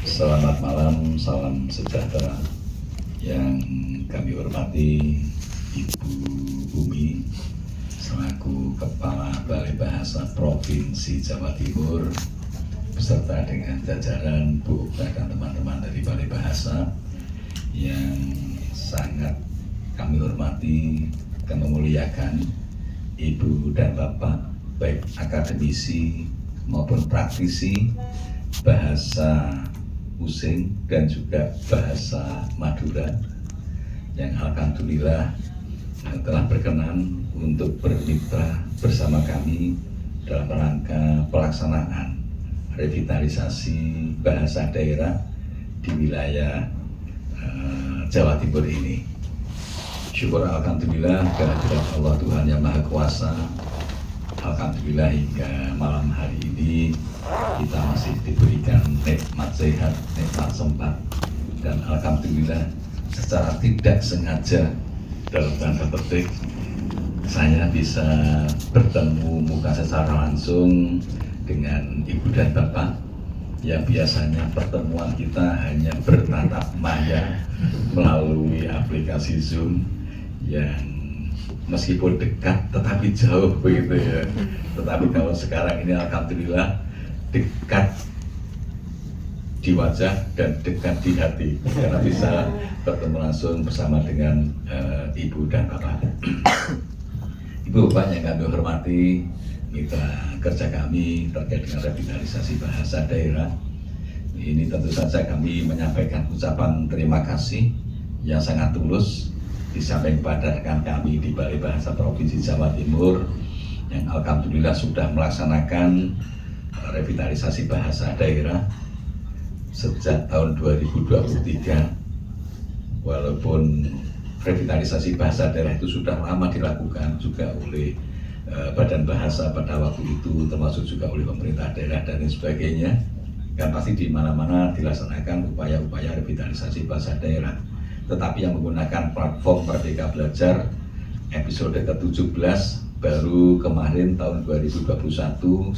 Selamat malam, salam sejahtera. Yang kami hormati Ibu Bumi selaku Kepala Balai Bahasa Provinsi Jawa Timur beserta dengan jajaran Bu Okta dan teman-teman dari Balai Bahasa yang sangat kami hormati dan memuliakan Ibu dan Bapak, baik akademisi maupun praktisi bahasa Using dan juga bahasa Madura yang alhamdulillah telah berkenan untuk bermitra bersama kami dalam rangka pelaksanaan revitalisasi bahasa daerah di wilayah Jawa Timur ini. Syukur alhamdulillah kehadirat Allah Tuhan Yang Maha Kuasa. Alhamdulillah hingga malam hari ini kita masih diberikan nikmat sehat, nikmat sempat, dan alhamdulillah secara tidak sengaja dalam tanda petik saya bisa bertemu muka secara langsung dengan Ibu dan Bapak yang biasanya pertemuan kita hanya bertatap maya melalui aplikasi Zoom yang meskipun dekat tetapi jauh begitu ya. Tetapi kalau sekarang ini alhamdulillah dekat di wajah dan dekat di hati karena bisa bertemu langsung bersama dengan Ibu dan Bapak. Ibu Bapak yang kami hormati, mitra kerja kami terkait dengan revitalisasi bahasa daerah. Ini tentu saja kami menyampaikan ucapan terima kasih yang sangat tulus disampaikan kepada rekan kami di Balai Bahasa Provinsi Jawa Timur yang alhamdulillah sudah melaksanakan revitalisasi bahasa daerah sejak tahun 2023. Walaupun revitalisasi bahasa daerah itu sudah lama dilakukan juga oleh badan bahasa pada waktu itu, termasuk juga oleh pemerintah daerah dan lain sebagainya, kan pasti di mana-mana dilaksanakan upaya-upaya revitalisasi bahasa daerah. Tetapi yang menggunakan platform Merdeka Belajar episode ke-17 baru kemarin tahun 2021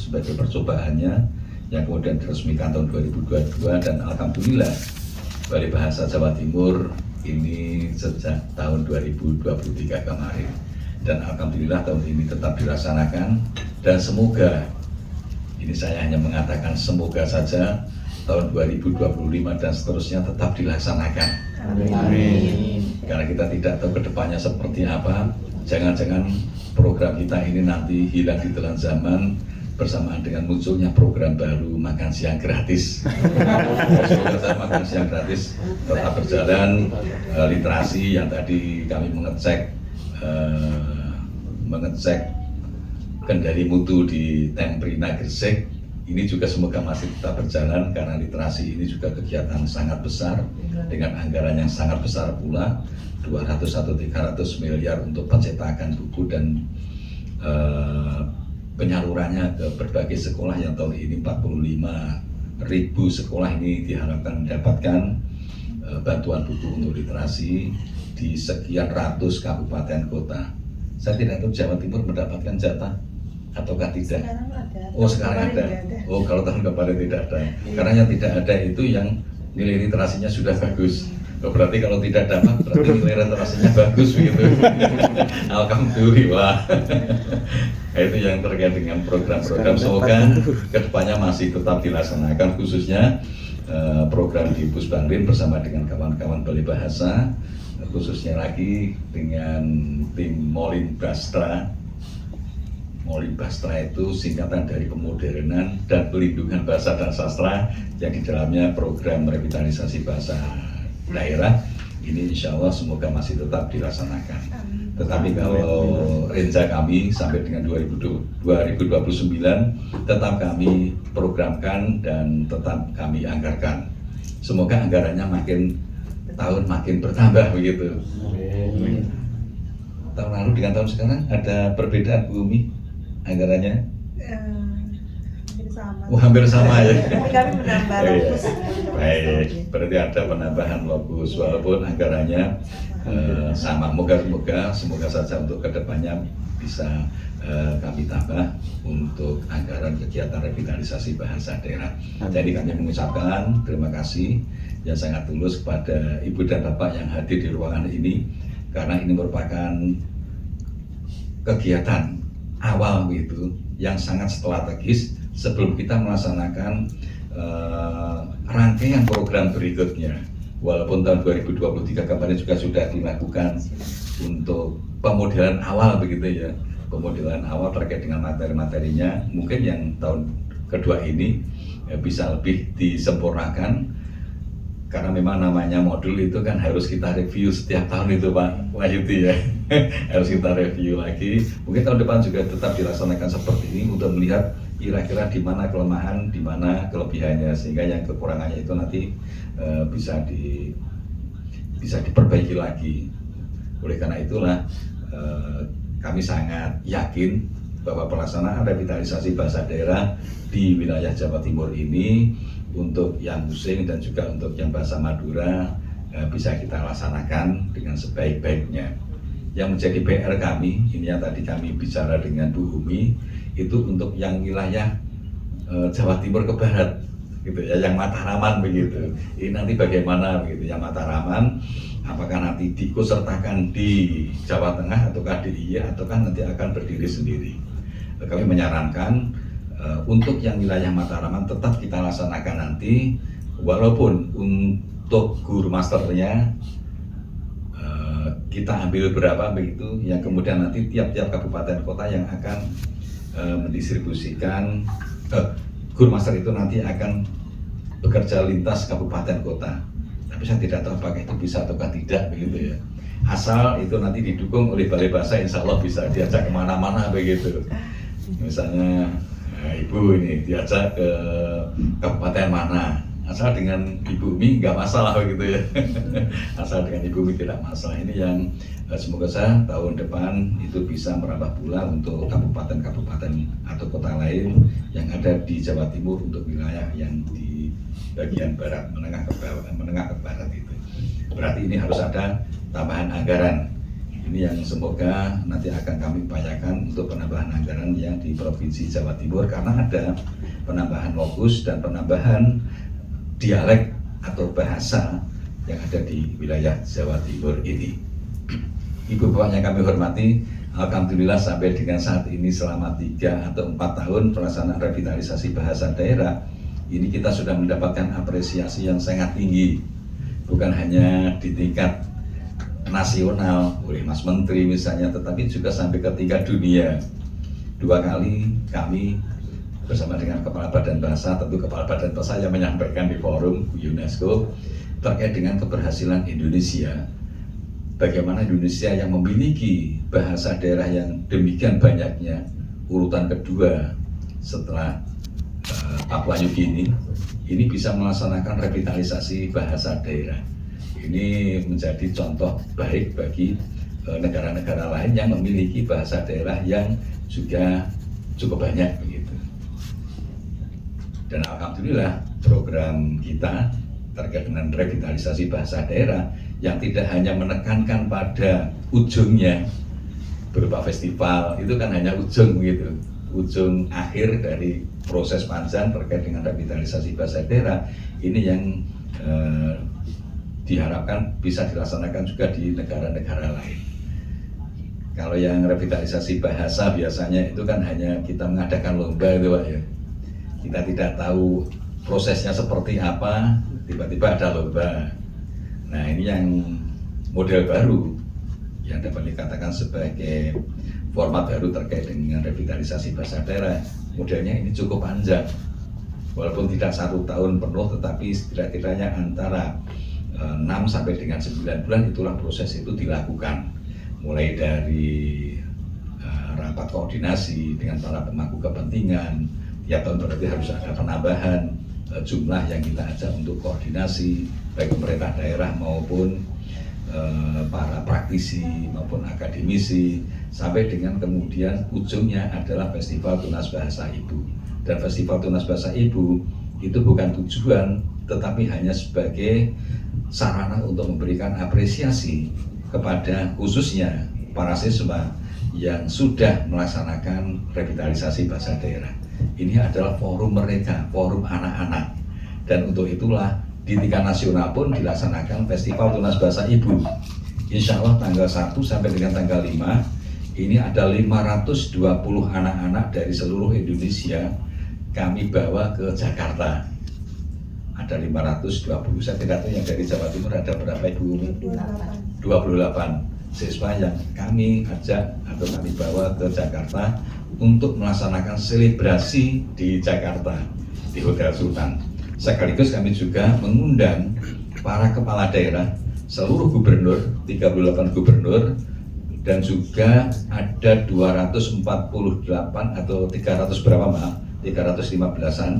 sebagai percobaannya, yang kemudian diresmikan tahun 2022, dan alhamdulillah Balai Bahasa Jawa Timur ini sejak tahun 2023 kemarin, dan alhamdulillah tahun ini tetap dilaksanakan, dan semoga, ini saya hanya mengatakan semoga saja tahun 2025 dan seterusnya tetap dilaksanakan. Amin. Karena kita tidak tahu kedepannya seperti apa. Jangan-jangan program kita ini nanti hilang di telan zaman bersamaan dengan munculnya program baru makan siang gratis. Semoga makan siang gratis tetap berjalan. Literasi yang tadi kami mengecek kendali mutu di Temprina Gresik, ini juga semoga masih tetap berjalan karena literasi ini juga kegiatan sangat besar dengan anggaran yang sangat besar pula, 200-300 miliar untuk pencetakan buku dan penyalurannya ke berbagai sekolah yang tahun ini 45.000 sekolah ini diharapkan mendapatkan bantuan buku untuk literasi di sekian ratus kabupaten kota. Saya tidak tahu Jawa Timur mendapatkan jatah ataukah tidak? Sekarang ada. Oh sekarang ada. Oh kalau tahun kemarin tidak ada. Karena yang tidak ada itu yang nilai literasinya sudah bagus. Oh, berarti kalau tidak dapat berarti nilai literasinya bagus begitu. Alhamdulillah. Itu yang terkait dengan program-program. Semoga kedepannya masih tetap dilaksanakan, khususnya program di Pusbangrin bersama dengan kawan-kawan Balai Bahasa, khususnya lagi dengan tim Molin Bastra. Molin Bastra itu singkatan dari Pemodernan dan Pelindungan Bahasa dan Sastra yang di dalamnya program revitalisasi bahasa daerah ini insya Allah semoga masih tetap dilaksanakan. Tetapi kalau renca kami sampai dengan 2029 tetap kami programkan dan tetap kami anggarkan. Semoga anggarannya tahun makin bertambah begitu. Tahun lalu dengan tahun sekarang ada perbedaan Bu Umi? Anggarannya? Hampir sama. Hampir sama ya. Tapi kami menambah lokus. Baik, berarti ada penambahan lokus walaupun anggarannya sama. Semoga saja untuk kedepannya bisa kami tambah untuk anggaran kegiatan revitalisasi bahasa daerah. Jadi kami mengucapkan terima kasih yang sangat tulus kepada Ibu dan Bapak yang hadir di ruangan ini, karena ini merupakan kegiatan awal gitu yang sangat strategis sebelum kita melaksanakan rangkaian program berikutnya. Walaupun tahun 2023 kemarin juga sudah dilakukan untuk pemodelan awal begitu ya, pemodelan awal terkait dengan materi-materinya. Mungkin yang tahun kedua ini bisa lebih disempurnakan, karena memang namanya modul itu kan harus kita review setiap tahun itu Pak Wahyudi ya. Harus kita review lagi. Mungkin tahun depan juga tetap dilaksanakan seperti ini untuk melihat kira-kira di mana kelemahan, di mana kelebihannya, sehingga yang kekurangannya itu nanti bisa diperbaiki lagi. Oleh karena itulah kami sangat yakin bahwa pelaksanaan revitalisasi bahasa daerah di wilayah Jawa Timur ini untuk yang Using dan juga untuk yang bahasa Madura bisa kita laksanakan dengan sebaik-baiknya. Yang menjadi PR kami, ini yang tadi kami bicara dengan Bu Umi, itu untuk yang wilayah Jawa Timur ke barat, gitu ya, yang Mataraman begitu. Ini nanti bagaimana begitu, yang Mataraman, apakah nanti diikutsertakan di Jawa Tengah ataukah di IE ataukah nanti akan berdiri sendiri. Kami menyarankan untuk yang wilayah Mataraman tetap kita laksanakan nanti, walaupun untuk guru masternya kita ambil berapa begitu, yang kemudian nanti tiap-tiap kabupaten kota yang akan mendistribusikan guru master itu nanti akan bekerja lintas kabupaten kota. Tapi saya tidak tahu apakah itu bisa atau tidak begitu ya. Asal itu nanti didukung oleh Balai Bahasa, insya Allah bisa diajak kemana-mana begitu. Misalnya Ibu ini diajak ke kabupaten mana, asal dengan Ibu Mi nggak masalah begitu ya. Asal dengan Ibu Mi tidak masalah. Ini yang semoga saya tahun depan itu bisa merambah pula untuk kabupaten-kabupaten atau kota lain yang ada di Jawa Timur untuk wilayah yang di bagian barat, menengah ke barat itu. Berarti ini harus ada tambahan anggaran. Ini yang semoga nanti akan kami upayakan untuk penambahan anggaran yang di Provinsi Jawa Timur, karena ada penambahan lokus dan penambahan dialek atau bahasa yang ada di wilayah Jawa Timur ini. Ibu Bapak yang kami hormati, alhamdulillah sampai dengan saat ini selama 3 atau 4 tahun pelaksanaan revitalisasi bahasa daerah ini kita sudah mendapatkan apresiasi yang sangat tinggi, bukan hanya di tingkat nasional oleh Mas Menteri misalnya, tetapi juga sampai ke tingkat dunia. 2 kali kami bersama dengan Kepala Badan Bahasa, tentu Kepala Badan Bahasa yang menyampaikan di forum UNESCO terkait dengan keberhasilan Indonesia. Bagaimana Indonesia yang memiliki bahasa daerah yang demikian banyaknya, urutan kedua setelah Papua New Guinea, ini bisa melaksanakan revitalisasi bahasa daerah. Ini menjadi contoh baik bagi negara-negara lain yang memiliki bahasa daerah yang juga cukup banyak begitu. Dan alhamdulillah program kita terkait dengan revitalisasi bahasa daerah yang tidak hanya menekankan pada ujungnya berupa festival, itu kan hanya ujung begitu, ujung akhir dari proses panjang terkait dengan revitalisasi bahasa daerah ini yang diharapkan bisa dilaksanakan juga di negara-negara lain. Kalau yang revitalisasi bahasa biasanya itu kan hanya kita mengadakan lomba itu Pak ya. Kita tidak tahu prosesnya seperti apa, tiba-tiba ada lomba. Nah ini yang model baru yang dapat dikatakan sebagai format baru terkait dengan revitalisasi bahasa daerah. Modelnya ini cukup panjang, walaupun tidak 1 tahun penuh, tetapi setidaknya antara 6 sampai dengan 9 bulan itulah proses itu dilakukan, mulai dari rapat koordinasi dengan para pemangku kepentingan. Tiap tahun berarti harus ada penambahan jumlah yang kita ajak untuk koordinasi, baik pemerintah daerah maupun para praktisi maupun akademisi, sampai dengan kemudian ujungnya adalah Festival Tunas Bahasa Ibu. Dan Festival Tunas Bahasa Ibu itu bukan tujuan, tetapi hanya sebagai sarana untuk memberikan apresiasi kepada khususnya para siswa yang sudah melaksanakan revitalisasi bahasa daerah. Ini adalah forum mereka, forum anak-anak, dan untuk itulah di tingkat nasional pun dilaksanakan Festival Tunas Bahasa Ibu. Insya Allah tanggal 1 sampai dengan tanggal 5 ini ada 520 anak-anak dari seluruh Indonesia kami bawa ke Jakarta. Ada 520, saya tidak tahu yang dari Jawa Timur ada berapa Ibu? 28 siswa yang kami ajak atau kami bawa ke Jakarta untuk melaksanakan selebrasi di Jakarta, di Hotel Sultan. Sekaligus kami juga mengundang para kepala daerah, seluruh gubernur, 38 gubernur, dan juga ada 248 atau 300 berapa maaf, 315-an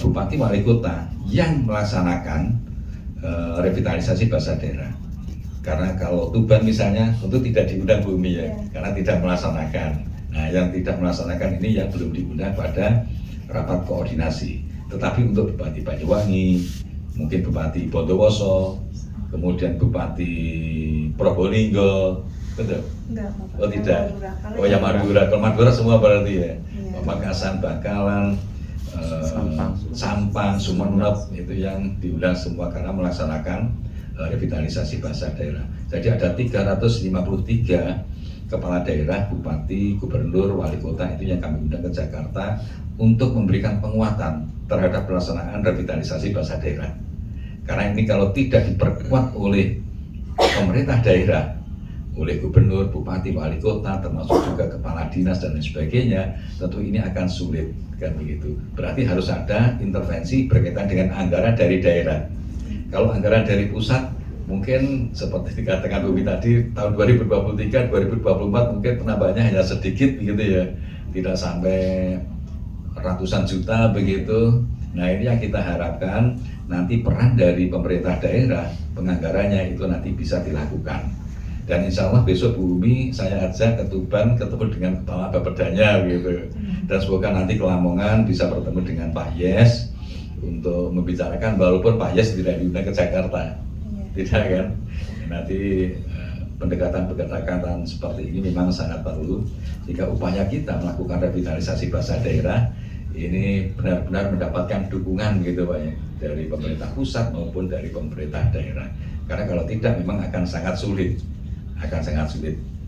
bupati wali kota yang melaksanakan revitalisasi bahasa daerah. Karena kalau Tuban misalnya tentu tidak diundang Bumi ya, karena tidak melaksanakan. Nah, yang tidak melaksanakan ini yang belum diundang pada rapat koordinasi. Tetapi untuk Bupati Banyuwangi, mungkin Bupati Bondowoso, kemudian Bupati Probolinggo, betul? Enggak, oh tidak? Madura. Oh ya Madura, kalau Madura semua berarti ya? Pamekasan, Bangkalan, Sampang, Sumeneb, itu yang diundang semua karena melaksanakan revitalisasi bahasa daerah. Jadi ada 353 kepala daerah, bupati, gubernur, wali kota itu yang kami undang ke Jakarta untuk memberikan penguatan terhadap pelaksanaan revitalisasi bahasa daerah. Karena ini kalau tidak diperkuat oleh pemerintah daerah, oleh gubernur, bupati, wali kota, termasuk juga kepala dinas dan lain sebagainya, tentu ini akan sulit, kan begitu. Berarti harus ada intervensi berkaitan dengan anggaran dari daerah. Kalau anggaran dari pusat, mungkin seperti dikatakan Bumi tadi, tahun 2023, 2024 mungkin penambahannya hanya sedikit begitu ya, tidak sampai ratusan juta begitu. Nah ini yang kita harapkan nanti peran dari pemerintah daerah, penganggarannya itu nanti bisa dilakukan. Dan insya Allah besok Bumi saya ajak ke Tuban ketemu dengan kepala Bapedanya gitu. Dan semoga nanti ke Lamongan bisa bertemu dengan Pak Yes untuk membicarakan, walaupun Pak Yes tidak diundang ke Jakarta, tidak kan? Nanti pendekatan-pendekatan seperti ini memang sangat perlu jika upaya kita melakukan revitalisasi bahasa daerah ini benar-benar mendapatkan dukungan gitu Pak ya, dari pemerintah pusat maupun dari pemerintah daerah. Karena kalau tidak memang akan sangat sulit.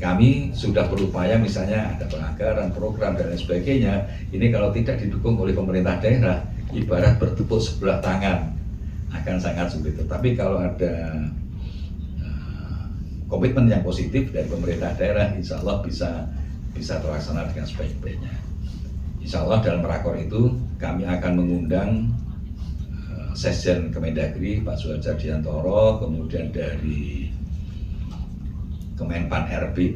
Kami sudah berupaya misalnya ada penganggaran, program dan lain sebagainya. Ini kalau tidak didukung oleh pemerintah daerah, ibarat bertepuk sebelah tangan, akan sangat sulit. Tetapi kalau ada komitmen yang positif dari pemerintah daerah, insya Allah bisa terlaksana dengan sebaik-baiknya. Insya Allah dalam rakor itu kami akan mengundang Sekjen Kemendagri Pak Suhadjar Diantoro, kemudian dari Kemenpan RB,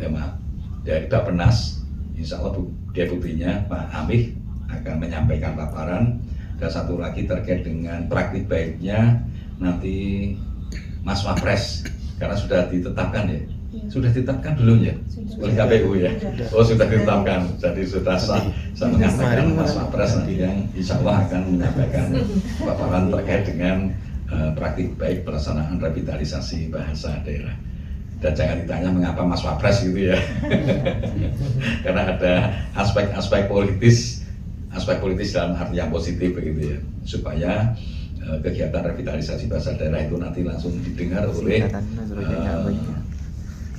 dari Bappenas, insya Allah deputinya Pak Amih akan menyampaikan paparan. Dan satu lagi terkait dengan praktik baiknya nanti Mas Wapres, karena sudah ditetapkan ya, sudah ditetapkan belum ya oleh KPU ya? Oh sudah ditetapkan, jadi sudah sah. Saya mengatakan Mas Wapres nanti yang insya Allah akan menyampaikan paparan terkait dengan praktik baik pelaksanaan revitalisasi bahasa daerah. Dan jangan ditanya mengapa Mas Wapres gitu ya, karena ada aspek politis dalam arti yang positif begitu ya, supaya kegiatan revitalisasi bahasa daerah itu nanti langsung didengar oleh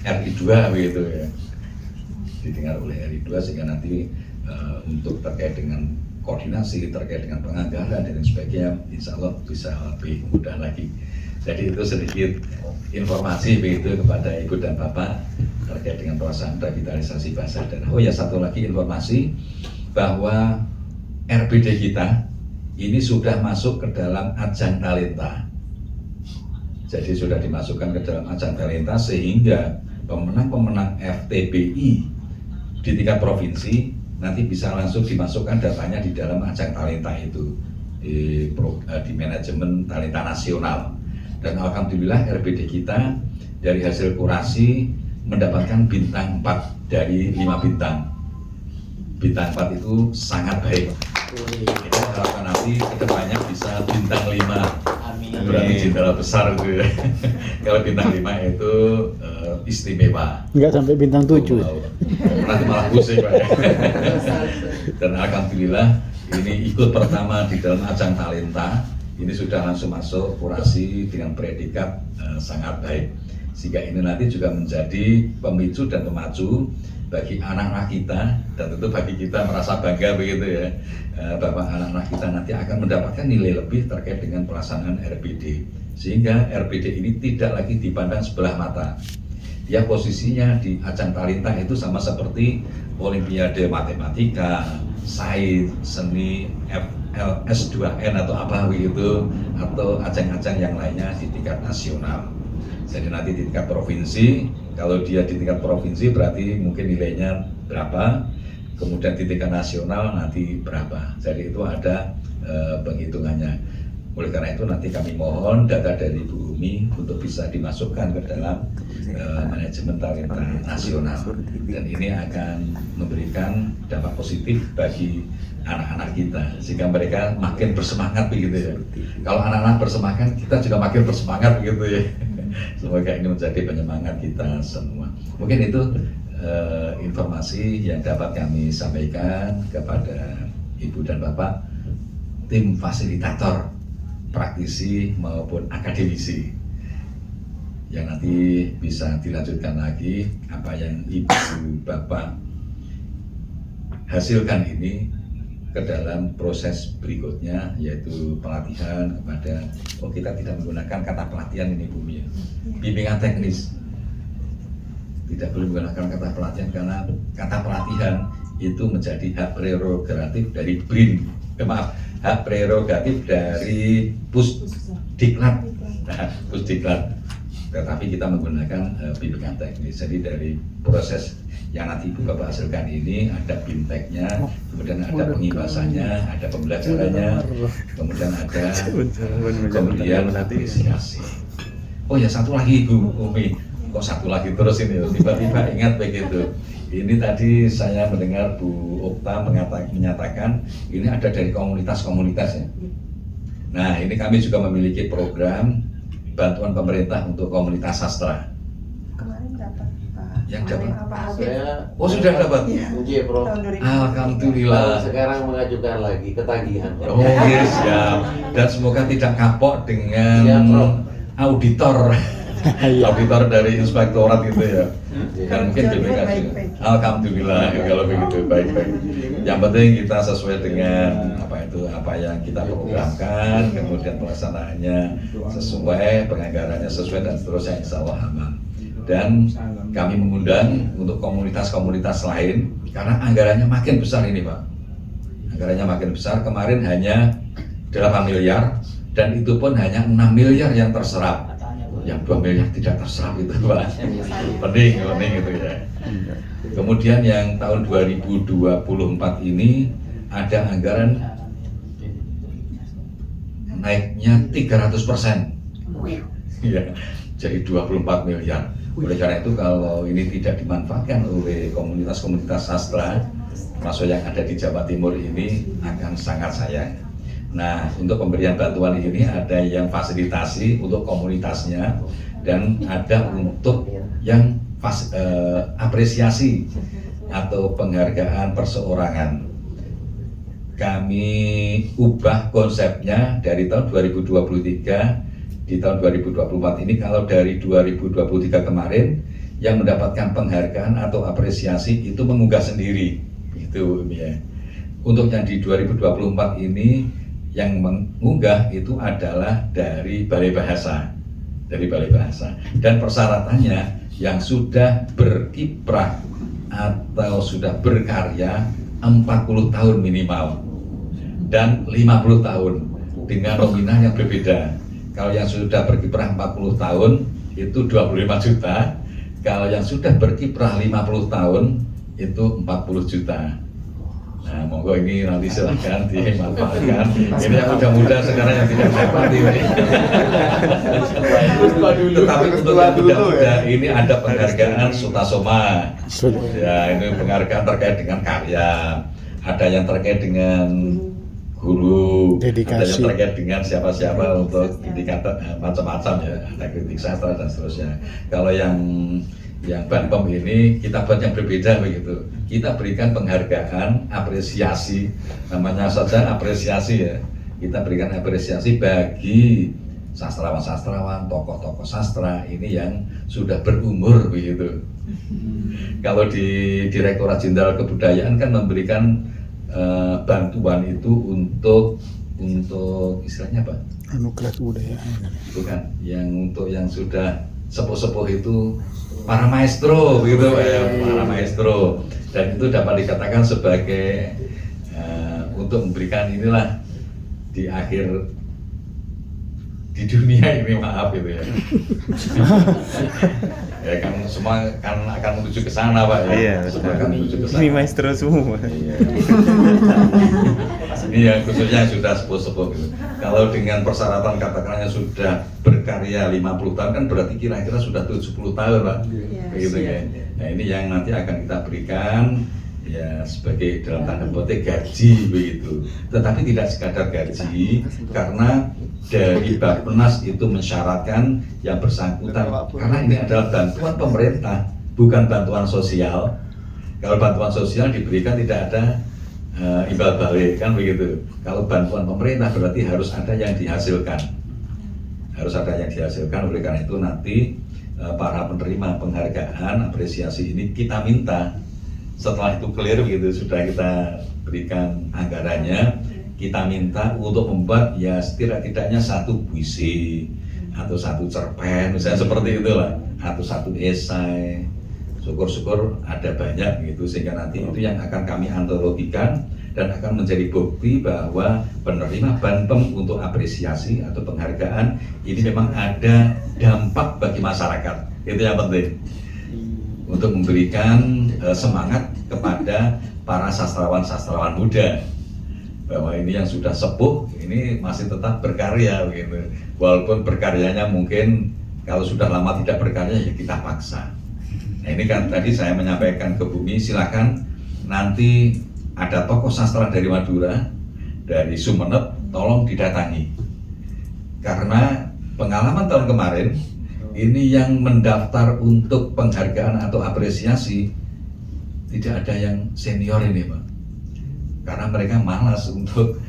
RI2 begitu ya, didengar oleh RI2 sehingga nanti untuk terkait dengan koordinasi, terkait dengan penganggaran dan sebagainya, insya Allah bisa lebih mudah lagi. Jadi itu sedikit informasi begitu kepada Ibu dan Bapak terkait dengan pelaksanaan revitalisasi bahasa daerah. Oh ya, satu lagi informasi bahwa RBD kita ini sudah masuk ke dalam ajang talenta. Jadi sudah dimasukkan ke dalam ajang talenta sehingga pemenang-pemenang FTBI di tingkat provinsi nanti bisa langsung dimasukkan datanya di dalam ajang talenta itu di manajemen talenta nasional. Dan alhamdulillah RBD kita dari hasil kurasi mendapatkan bintang 4 dari 5 bintang. bintang 4 itu sangat baik. Kita harapkan nanti kedepannya bisa bintang 5. Berarti jenderal besar gitu ya. Kalau bintang 5 itu istimewa. Enggak sampai bintang 7. Nanti malah pusing Pak. Dan alhamdulillah ini ikut pertama di dalam ajang talenta. Ini sudah langsung masuk kurasi dengan predikat sangat baik. Sehingga ini nanti juga menjadi pemicu dan pemacu bagi anak-anak kita, dan tentu bagi kita merasa bangga begitu ya, bahwa anak-anak kita nanti akan mendapatkan nilai lebih terkait dengan pelaksanaan RPD, sehingga RPD ini tidak lagi dipandang sebelah mata. Dia posisinya di ajang talenta itu sama seperti Olimpiade Matematika, Sains, Seni, FLS2N atau apa begitu, atau ajang-ajang yang lainnya di tingkat nasional. Jadi nanti di tingkat provinsi, kalau dia di tingkat provinsi berarti mungkin nilainya berapa, kemudian di tingkat nasional nanti berapa. Jadi itu ada penghitungannya. Oleh karena itu nanti kami mohon data dari Bu Umi untuk bisa dimasukkan ke dalam manajemen talenta nasional, dan ini akan memberikan dampak positif bagi anak-anak kita sehingga mereka makin bersemangat begitu ya. Kalau anak-anak bersemangat, kita juga makin bersemangat begitu ya. Semoga ini menjadi penyemangat kita semua. Mungkin itu informasi yang dapat kami sampaikan kepada Ibu dan Bapak, tim fasilitator, praktisi maupun akademisi, yang nanti bisa dilanjutkan lagi apa yang Ibu Bapak hasilkan ini ke dalam proses berikutnya, yaitu pelatihan kepada, kita tidak menggunakan kata pelatihan ini Bu ya, bimbingan teknis, tidak boleh menggunakan kata pelatihan karena kata pelatihan itu menjadi hak prerogatif dari BRIN, hak prerogatif dari Pusdiklat, Pusdiklat. Tetapi kita menggunakan bimbingan teknis. Jadi dari proses yang nanti Ibu Bapak hasilkan ini ada BIMTEK-nya, kemudian ada pengibasannya, ada pembelajarannya, kemudian ada kemudian apresiasi. Oh ya, satu lagi Bu Umi, kok satu lagi terus ini, tiba-tiba ingat begitu. Ini tadi saya mendengar Bu Okta menyatakan ini ada dari komunitas-komunitas ya. Nah, ini kami juga memiliki program bantuan pemerintah untuk komunitas sastra. Kemarin dapat Pak. Yang dapat? Oh sudah dapat? Iya, Bro. Alhamdulillah. Sekarang mengajukan lagi ketagihan. Oh iya, siap. Dan semoga tidak kapok dengan auditor. Auditor dari inspektorat itu ya. Dan mungkin BPK juga. Alhamdulillah kalau begitu, baik-baik. Yang penting kita sesuai dengan apa yang kita programkan, kemudian pelaksanaannya sesuai, penganggarannya sesuai, dan seterusnya, insya Allah aman. Dan kami mengundang untuk komunitas-komunitas lain karena anggarannya makin besar ini Pak. Anggarannya makin besar, kemarin hanya 8 miliar dan itu pun hanya 6 miliar yang terserap. Yang 2 miliar tidak terserap itu Pak. Pening itu ya. Kemudian yang tahun 2024 ini ada anggaran naiknya 300%. Ya, jadi 24 miliar. Oleh karena itu kalau ini tidak dimanfaatkan oleh komunitas-komunitas sastra, termasuk yang ada di Jawa Timur ini, akan sangat sayang. Nah, untuk pemberian bantuan ini ada yang fasilitasi untuk komunitasnya dan ada untuk yang apresiasi atau penghargaan perseorangan. Kami ubah konsepnya dari tahun 2023 di tahun 2024 ini. Kalau dari 2023 kemarin yang mendapatkan penghargaan atau apresiasi itu mengunggah sendiri, gitu ya. Untuk yang di 2024 ini yang mengunggah itu adalah dari Balai Bahasa, dan persyaratannya yang sudah berkiprah atau sudah berkarya 40 tahun minimal dan 50 tahun dengan nominal yang berbeda. Kalau yang sudah berkiprah 40 tahun itu 25 juta, kalau yang sudah berkiprah 50 tahun itu 40 juta. Nah, monggo ini nanti silahkan dimanfaatkan. Ini yang muda-muda sekarang yang tidak dapat ini. Tetapi untuk yang muda-muda ini ada penghargaan Sutasoma. Ya, ini penghargaan terkait dengan karya. Ada yang terkait dengan guru, ada yang terkait dengan siapa-siapa untuk indikator macam-macam ya, ada kritik sastra dan seterusnya. Kalau yang Banpem ini kita buat yang berbeda begitu. Kita berikan penghargaan, apresiasi, namanya saja apresiasi ya. Kita berikan apresiasi bagi sastrawan-sastrawan, tokoh-tokoh sastra ini yang sudah berumur begitu. Kalau di Direktorat Jenderal Kebudayaan kan memberikan bantuan itu untuk istilahnya apa? Anugerah kebudayaan. Bukan, yang untuk yang sudah sepuh-sepuh itu para maestro begitu ya, para maestro, dan itu dapat dikatakan sebagai untuk memberikan inilah di akhir di dunia ini, maaf gitu ya. Ya kan semua kan akan menuju ke sana Pak ya. Iya, semua akan menuju ke sana. Ini maestro semua. Iya. Ini yang khususnya sudah sepuh-sepuh gitu. Kalau dengan persyaratan katakannya sudah berkarya 50 tahun kan berarti kira-kira sudah 70 tahun Pak. Begitu ya. Nah, ini yang nanti akan kita berikan ya sebagai dalam tanda petik gaji begitu. Tetapi tidak sekadar gaji, karena dari Bappenas itu mensyaratkan yang bersangkutan, karena ini adalah bantuan pemerintah, bukan bantuan sosial. Kalau bantuan sosial diberikan tidak ada imbal balik kan begitu. Kalau bantuan pemerintah berarti harus ada yang dihasilkan, harus ada yang dihasilkan. Oleh karena itu nanti para penerima penghargaan apresiasi ini kita minta, setelah itu clear begitu, sudah kita berikan anggarannya, kita minta untuk membuat ya setidak-tidaknya satu puisi atau satu cerpen misalnya seperti itulah, atau satu esai. Syukur-syukur ada banyak gitu, sehingga nanti itu yang akan kami antologikan dan akan menjadi bukti bahwa penerima Banpem untuk apresiasi atau penghargaan ini memang ada dampak bagi masyarakat. Itu yang penting untuk memberikan semangat kepada para sastrawan-sastrawan muda, bahwa ini yang sudah sepuh ini masih tetap berkarya begitu. Walaupun berkaryanya mungkin kalau sudah lama tidak berkarya ya kita paksa. Nah, ini kan tadi saya menyampaikan ke Bumi, silakan nanti ada tokoh sastra dari Madura, dari Sumeneb, tolong didatangi. Karena pengalaman tahun kemarin ini yang mendaftar untuk penghargaan atau apresiasi tidak ada yang senior ini Pak. Karena mereka malas untuk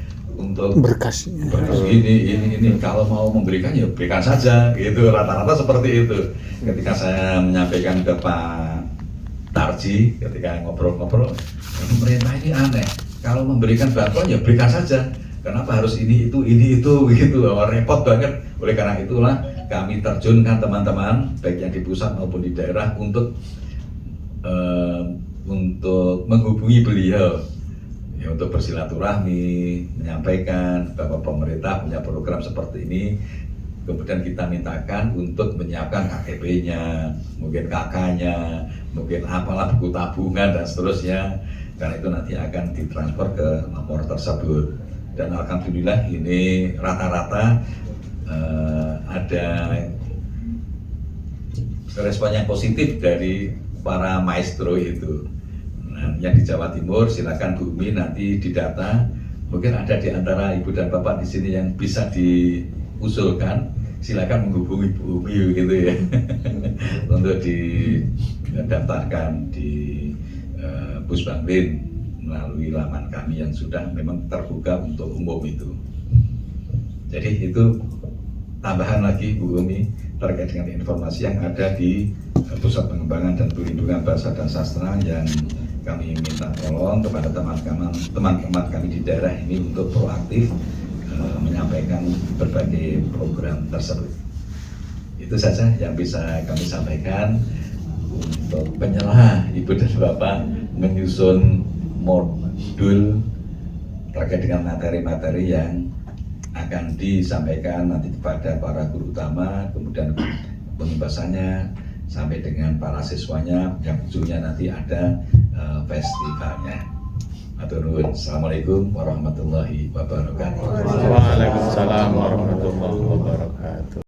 berkas ini kalau mau memberikan ya berikan saja gitu, rata-rata seperti itu. Ketika saya menyampaikan ke Pak Tarji, ketika ngobrol-ngobrol, pemerintah ini aneh, kalau memberikan bantuan ya berikan saja, kenapa harus ini itu begitu, repot banget. Oleh karena itulah kami terjunkan teman-teman baik yang di pusat maupun di daerah untuk menghubungi beliau ya, untuk bersilaturahmi, menyampaikan bahwa pemerintah punya program seperti ini. Kemudian kita mintakan untuk menyiapkan KTP-nya, mungkin KK-nya, mungkin apalah buku tabungan dan seterusnya. Karena itu nanti akan ditransfer ke nomor tersebut. Dan alhamdulillah ini rata-rata ada respon yang positif dari para maestro itu. Nah, yang di Jawa Timur silakan Bumi nanti didata. Mungkin ada di antara ibu dan bapak di sini yang bisa diusulkan, silakan menghubungi Bumi gitu ya, untuk didaftarkan di Pusbangrin melalui laman kami yang sudah memang terbuka untuk umum itu. Jadi itu tambahan lagi Bu Umi terkait dengan informasi yang ada di Pusat Pengembangan dan Perlindungan Bahasa dan Sastra, yang kami minta tolong kepada teman-teman kami di daerah ini untuk proaktif menyampaikan berbagai program tersebut. Itu saja yang bisa kami sampaikan. Untuk penyelah Ibu dan Bapak menyusun modul terkait dengan materi-materi yang akan disampaikan nanti kepada para guru utama, kemudian pembahasannya sampai dengan para siswanya, yang ujungnya nanti ada festivalnya. Matur nuwun. Assalamualaikum warahmatullahi wabarakatuh. Waalaikumsalam warahmatullahi wabarakatuh.